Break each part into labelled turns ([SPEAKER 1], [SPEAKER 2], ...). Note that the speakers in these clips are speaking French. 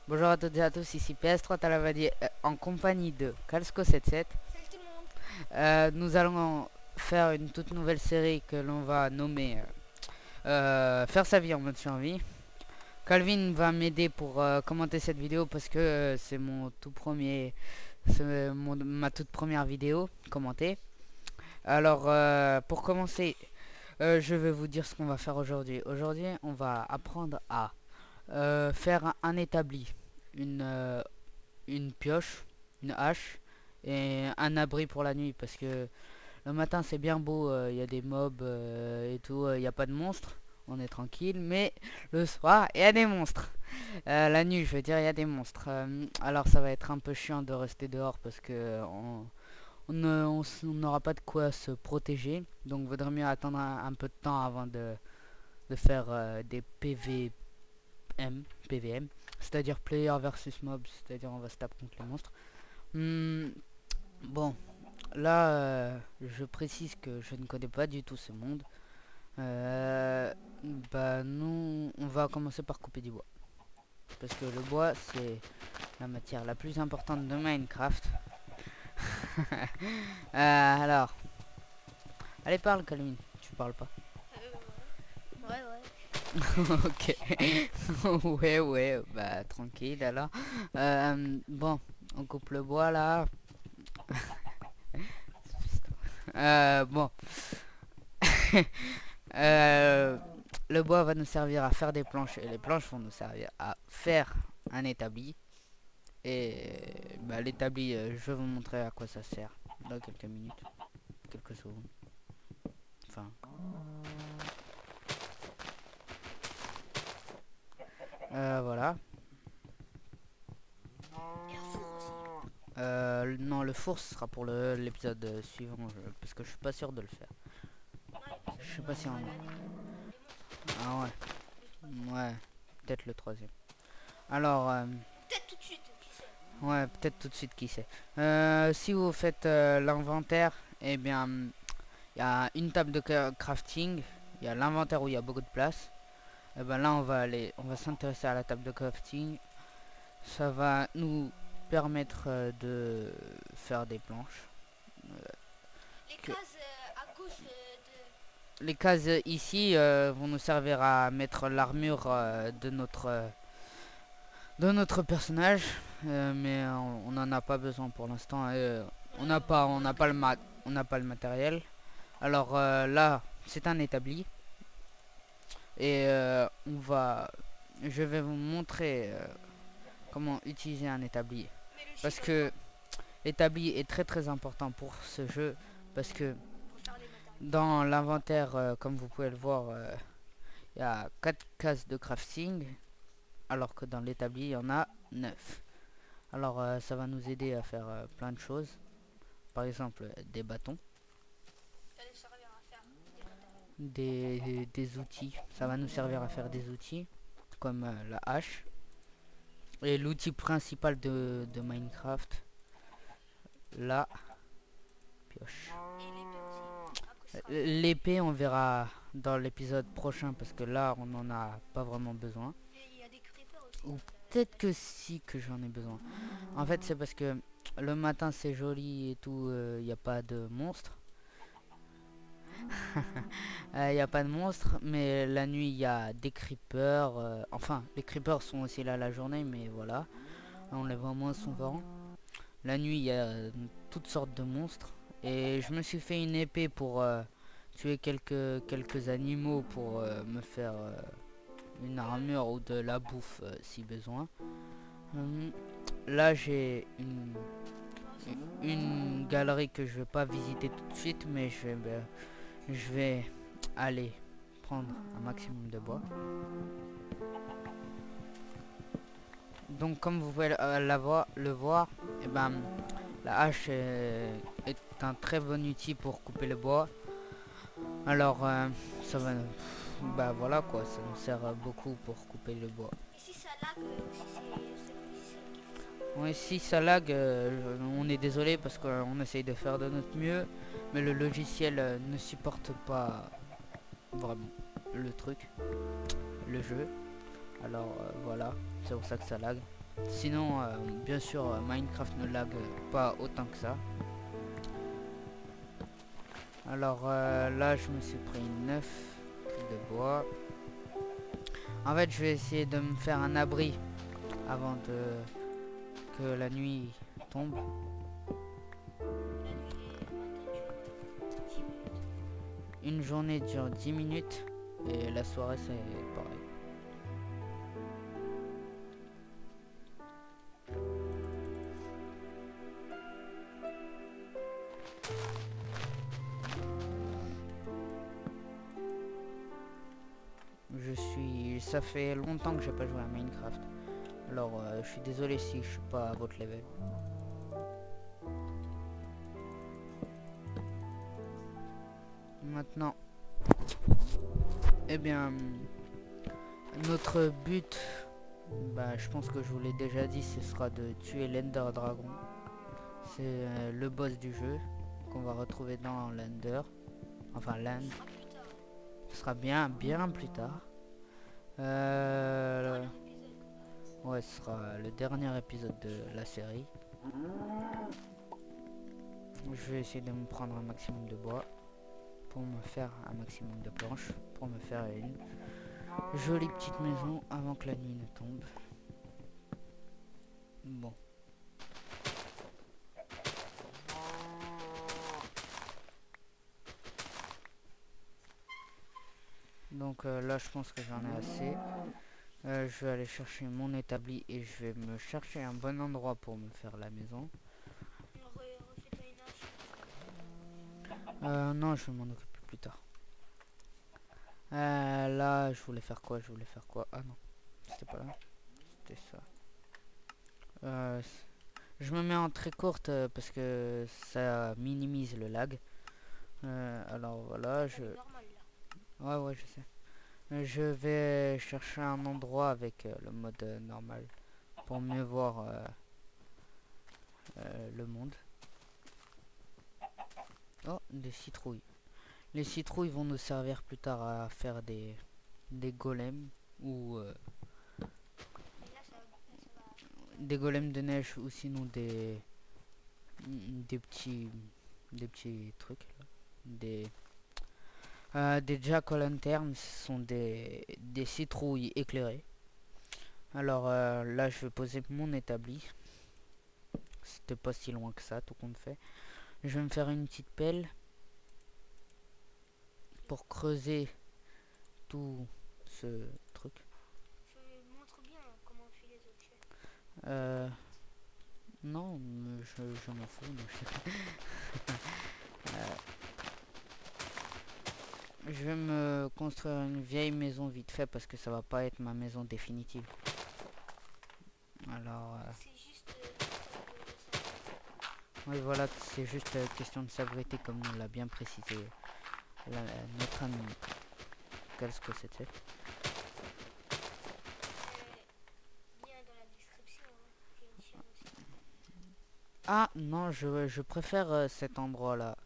[SPEAKER 1] Bonjour à toutes et à tous, ici PS3 Talavadier en compagnie de Calsco77.
[SPEAKER 2] Salut tout le monde.
[SPEAKER 1] Nous allons faire une toute nouvelle série que l'on va nommer Faire sa vie en mode survie. Calvin va m'aider pour commenter cette vidéo parce que c'est mon tout premier, ma toute première vidéo commentée. Alors pour commencer, je vais vous dire ce qu'on va faire aujourd'hui. Aujourd'hui, on va apprendre à faire un établi, une, euh, une pioche, une hache et un abri pour la nuit parce que le matin c'est bien beau, il y a des mobs et tout, il n'y a pas de monstres, on est tranquille, mais le soir il y a des monstres. La nuit je veux dire il y a des monstres. Alors ça va être un peu chiant de rester dehors parce que on n'aura pas de quoi se protéger, donc vaudrait mieux attendre un peu de temps avant de faire des PVM, c'est-à-dire player versus mob, c'est-à-dire on va se taper contre les monstres. Hmm, bon, là, je précise que je ne connais pas du tout ce monde. Euh, Bah, nous, on va commencer par couper du bois. Parce que le bois, c'est la matière la plus importante de Minecraft. Alors, allez, parle, Calvin. Tu parles pas. Ok. Ouais, ouais, bah, tranquille, alors. Bon, on coupe le bois, là. Bon. Euh, le bois va nous servir à faire des planches et les planches vont nous servir à faire un établi. Et bah, l'établi, je vais vous montrer à quoi ça sert dans quelques minutes, quelques secondes. Enfin, voilà. Non, le four ce sera pour l'épisode suivant parce que je suis pas sûr de le faire. Je sais pas si on. Ah ouais, ouais, peut-être le troisième. Alors,
[SPEAKER 2] Peut-être tout de suite, qui sait.
[SPEAKER 1] ouais, peut-être tout de suite, qui sait. Si vous faites l'inventaire, eh bien, il y a une table de crafting. Il y a l'inventaire où il y a beaucoup de place. Et ben là, on va s'intéresser à la table de crafting. Ça va nous permettre de faire des planches.
[SPEAKER 2] Les
[SPEAKER 1] Que
[SPEAKER 2] cases à gauche
[SPEAKER 1] les cases ici vont nous servir à mettre l'armure de notre personnage, mais on n'en a pas besoin pour l'instant. On n'a pas le matériel. Alors là, c'est un établi et je vais vous montrer comment utiliser un établi
[SPEAKER 2] mais le
[SPEAKER 1] parce
[SPEAKER 2] chiffre
[SPEAKER 1] que l'établi est très très important pour ce jeu parce que
[SPEAKER 2] pour faire les matériaux.
[SPEAKER 1] dans l'inventaire, comme vous pouvez le voir, il y a 4 cases de crafting alors que dans l'établi il y en a 9. Alors ça va nous aider à faire plein de choses, par exemple des bâtons,
[SPEAKER 2] Ça va servir à faire des matériaux.
[SPEAKER 1] des outils, ça va nous servir à faire des outils comme la hache et l'outil principal de Minecraft, la pioche.
[SPEAKER 2] Et l'épée aussi. Après, ça sera
[SPEAKER 1] L'épée on verra dans l'épisode prochain parce que là on n'en a pas vraiment besoin.
[SPEAKER 2] et il y a des creepers aussi.
[SPEAKER 1] Ou peut-être que si que j'en ai besoin. En fait c'est parce que le matin c'est joli et tout, il n'y a pas de monstres. Il n'y a pas de monstres, mais la nuit il y a des creepers. Enfin, les creepers sont aussi là la journée, mais voilà, on les voit moins souvent. La nuit il y a toutes sortes de monstres. Et je me suis fait une épée pour tuer quelques animaux pour me faire une armure ou de la bouffe si besoin. Hum, Là j'ai une galerie que je vais pas visiter tout de suite, mais je vais aller prendre un maximum de bois. Donc comme vous pouvez le voir, et ben la hache est un très bon outil pour couper le bois. Alors ça va, bah voilà quoi, ça nous sert beaucoup pour couper le bois.
[SPEAKER 2] Et si ça lag aussi, c'est le logiciel qui fait ça.
[SPEAKER 1] Ouais, si ça lag, on est désolé parce qu'on essaye de faire de notre mieux, mais le logiciel ne supporte pas vraiment le truc, le jeu. Alors voilà, c'est pour ça que ça lag. Sinon, bien sûr, Minecraft ne lag pas autant que ça. Alors là, je me suis pris 9 de bois. En fait, je vais essayer de me faire un abri avant que la nuit tombe.
[SPEAKER 2] La nuit est matin dure 10 minutes.
[SPEAKER 1] Une journée dure 10 minutes et la soirée c'est pareil. Ça fait longtemps que j'ai pas joué à Minecraft. Alors je suis désolé si je suis pas à votre level. Maintenant, eh bien, notre but, bah, je pense que je vous l'ai déjà dit, ce sera de tuer l'Ender Dragon. C'est le boss du jeu qu'on va retrouver dans l'Ender. Enfin, l'End.
[SPEAKER 2] Ce sera plus tard.
[SPEAKER 1] Ce sera bien plus tard.
[SPEAKER 2] Dernier épisode, quoi.
[SPEAKER 1] Ouais, ce sera le dernier épisode de la série. Je vais essayer de me prendre un maximum de bois pour me faire un maximum de planches, pour me faire une jolie petite maison avant que la nuit ne tombe. Bon. Donc là, je pense que j'en ai assez. Je vais aller chercher mon établi et je vais me chercher un bon endroit pour me faire la maison.
[SPEAKER 2] Refais-toi une hache.
[SPEAKER 1] Non, je vais m'en occuper plus tard. Là, je voulais faire quoi? Ah non, c'était pas là. C'était ça. Je me mets en très courte parce que ça minimise le lag. Alors voilà,
[SPEAKER 2] C'est normal là.
[SPEAKER 1] Ouais, je sais. Je vais chercher un endroit avec le mode normal pour mieux voir le monde. Oh, des citrouilles. Les citrouilles vont nous servir plus tard à faire des golems ou
[SPEAKER 2] Et là, ça va.
[SPEAKER 1] des golems de neige ou sinon des petits trucs là. Des jack-o'-lantern, ce sont des citrouilles éclairées. Alors là, je vais poser mon établi. C'était pas si loin que ça, tout compte fait. Je vais me faire une petite pelle pour creuser tout ce truc.
[SPEAKER 2] Je montre bien comment on fait les objets.
[SPEAKER 1] Non, mais je m'en fous. Je vais me construire une vieille maison vite fait parce que ça va pas être ma maison définitive. Alors,
[SPEAKER 2] C'est juste
[SPEAKER 1] oui, voilà, c'est juste question de salubrité comme nous l'a bien précisé notre ami. Qu'est-ce que c'était?
[SPEAKER 2] lien dans la description. Hein. J'ai une chaîne aussi.
[SPEAKER 1] Ah non, je préfère cet endroit-là,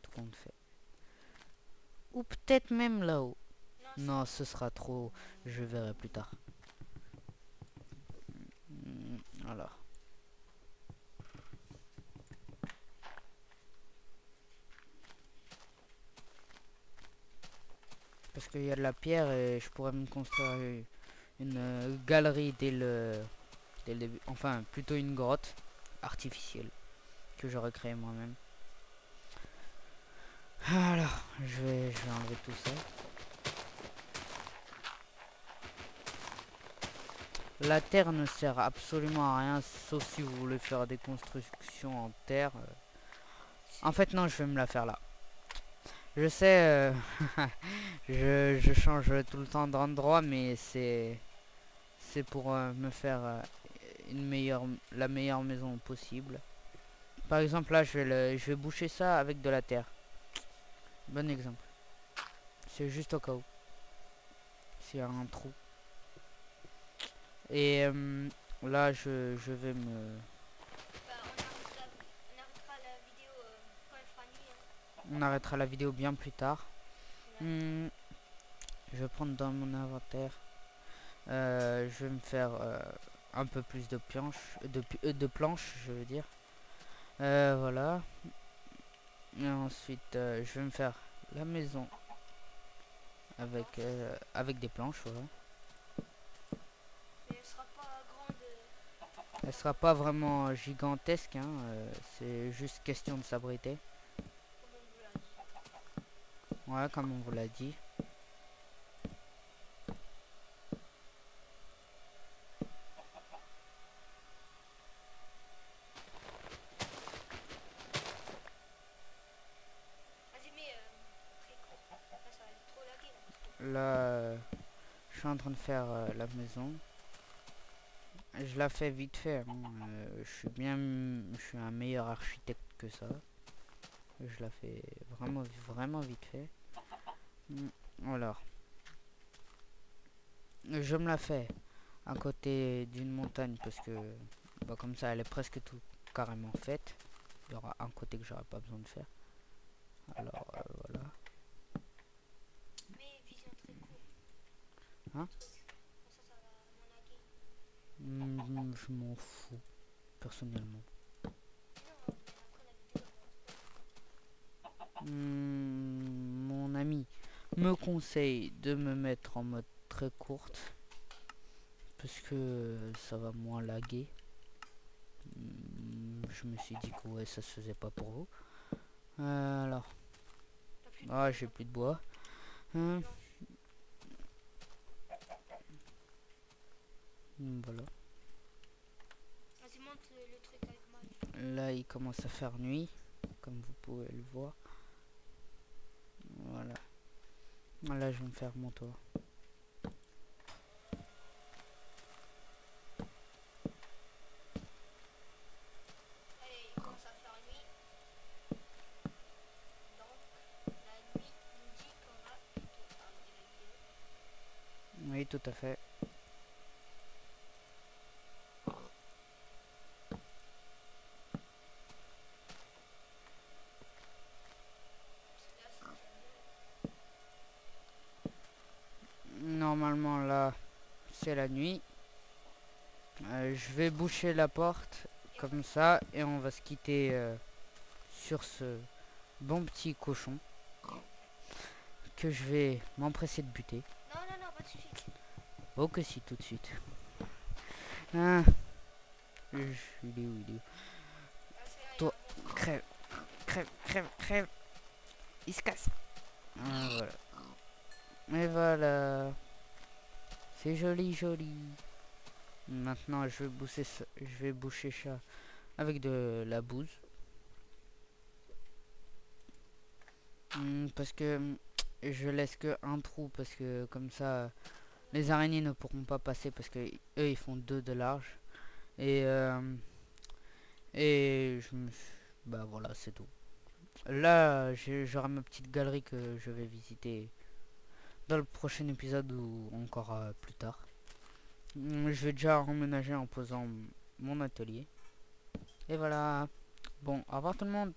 [SPEAKER 1] tout compte fait. Ou peut-être même là-haut.
[SPEAKER 2] Non,
[SPEAKER 1] Non, ce sera trop. Je verrai plus tard. Alors. Parce qu'il y a de la pierre et je pourrais me construire une galerie dès le début. Enfin, plutôt une grotte artificielle que j'aurais créée moi-même. Alors, je vais enlever tout ça. La terre ne sert absolument à rien, sauf si vous voulez faire des constructions en terre. En fait, non, je vais me la faire là. Je sais, je change tout le temps d'endroit, mais c'est pour me faire la meilleure maison possible. Par exemple, là, je vais boucher ça avec de la terre. Bon exemple. C'est juste au cas où. S'il y a un trou. Et là, je vais me...
[SPEAKER 2] Bah, on arrêtera la vidéo quand elle fera nuit. Hein.
[SPEAKER 1] On arrêtera la vidéo bien plus tard.
[SPEAKER 2] Ouais.
[SPEAKER 1] Je vais prendre dans mon inventaire. Je vais me faire un peu plus de planches, je veux dire. Voilà. Et ensuite, je vais me faire la maison avec des planches, voilà.
[SPEAKER 2] Mais elle sera pas grande
[SPEAKER 1] Elle sera pas vraiment gigantesque, hein, c'est juste question de s'abriter.
[SPEAKER 2] comme on vous l'a dit.
[SPEAKER 1] Ouais, comme on vous l'a dit.
[SPEAKER 2] Vas-y, mais très court. Là, ça va être trop lagué là.
[SPEAKER 1] Là, je suis en train de faire la maison. Je la fais vite fait, hein, je suis un meilleur architecte que ça. Je la fais vraiment vite fait. Alors, je me la fais à côté d'une montagne parce que bah, comme ça elle est presque tout carrément faite. Il y aura un côté que j'aurai pas besoin de faire. Alors voilà.
[SPEAKER 2] Mais vision très court.
[SPEAKER 1] Hein?
[SPEAKER 2] Comme ça va moins laguer.
[SPEAKER 1] Je m'en fous personnellement.
[SPEAKER 2] Non, mais après la vidéo,
[SPEAKER 1] Mon ami me conseille de me mettre en mode très courte parce que ça va moins laguer. Je me suis dit que ouais, ça se faisait pas pour vous. Alors,
[SPEAKER 2] t'as plus de
[SPEAKER 1] ah, j'ai plus de bois. Voilà.
[SPEAKER 2] Vas-y, monte le truc avec moi.
[SPEAKER 1] Là, il commence à faire nuit, comme vous pouvez le voir. Voilà. Là, je vais me faire mon toit.
[SPEAKER 2] Allez, il commence à faire nuit. Donc, la nuit nous dit qu'on va plutôt arrêter la vidéo.
[SPEAKER 1] Oui, tout à fait.
[SPEAKER 2] Parce que là, c'est
[SPEAKER 1] Normalement, là, c'est la nuit. Je vais boucher la porte comme ça et on va se quitter sur ce bon petit cochon que je vais m'empresser de buter.
[SPEAKER 2] non, non, non, pas de suite.
[SPEAKER 1] Oh que si, tout de suite. Ah, il est où, il est où?
[SPEAKER 2] Ah, c'est là, il y a
[SPEAKER 1] Toi,
[SPEAKER 2] un monstre.
[SPEAKER 1] crève, crève, crève, crève. Il se casse. Ah, voilà. Et voilà. C'est joli, joli. Maintenant, je vais boucher ça avec de la bouse. Parce que je laisse que un trou parce que comme ça les araignées ne pourront pas passer parce que eux ils font 2 de large et bah voilà, c'est tout. Là j'aurai ma petite galerie que je vais visiter dans le prochain épisode ou encore plus tard. Je vais déjà emménager en posant mon atelier et voilà. Bon, au revoir tout le monde.